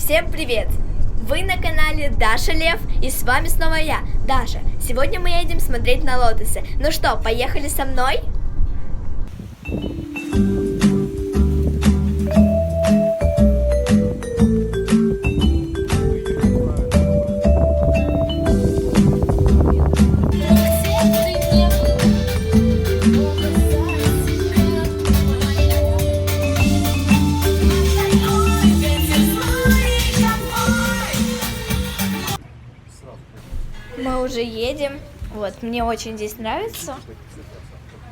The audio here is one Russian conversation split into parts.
Всем привет! Вы на канале Даша Лев, и с вами снова я, Даша. Сегодня мы едем смотреть на лотосы. Ну что, поехали со мной? Мы уже едем. Вот, мне очень здесь нравится.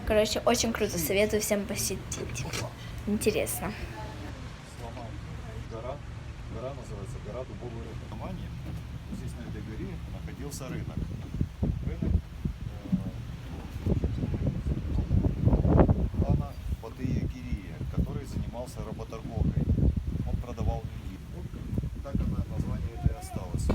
Короче, очень круто. Советую всем посетить. Интересно. Гора называется гора Дубовый рынок. В Омане, здесь на этой горе находился рынок. Хана Батыя-Гирия, который занимался работорговлей. Он продавал людей. Вот так название это и осталось.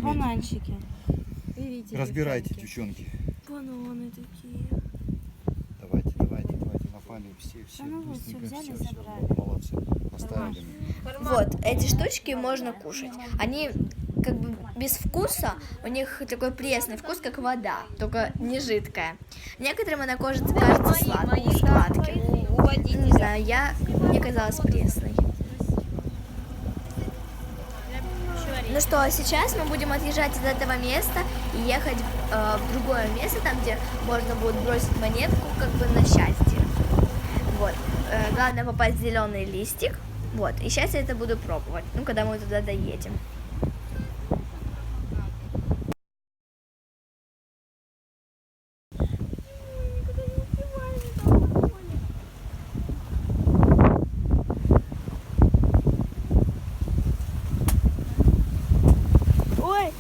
Бананчики. Берите, Разбирайте, девчонки. Бананы такие. Давайте, напали все. Да ну вот, все быстренько, взяли, все, собрали. вот, молодцы, поставили. Вот, эти штучки можно кушать. Они как бы без вкуса, у них такой пресный вкус, как вода, только не жидкая. Некоторым она кажется сладким. Не знаю, мне казалось пресной. Ну что, сейчас мы будем отъезжать из этого места и ехать в другое место, там, где можно будет бросить монетку, как бы на счастье. Вот. Главное попасть в зеленый листик. Вот. И сейчас я это буду пробовать, ну, когда мы туда доедем. Ой!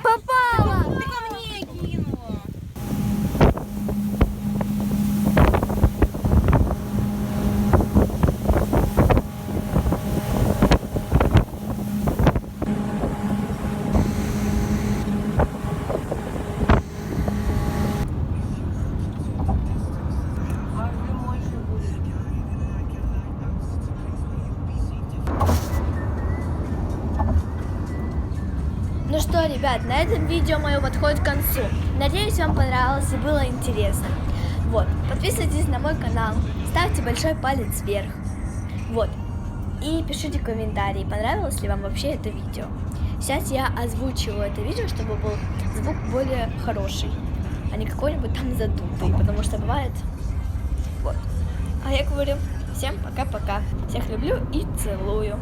Попала! Ты ко мне кинула. Ну что, ребят, на этом видео мое подходит к концу. Надеюсь, вам понравилось и было интересно. Вот, подписывайтесь на мой канал, ставьте большой палец вверх. Вот, и пишите комментарии, понравилось ли вам вообще это видео. Сейчас я озвучиваю это видео, чтобы был звук более хороший, а не какой-нибудь там задутый, потому что бывает. Вот. А я говорю, всем пока-пока. Всех люблю и целую.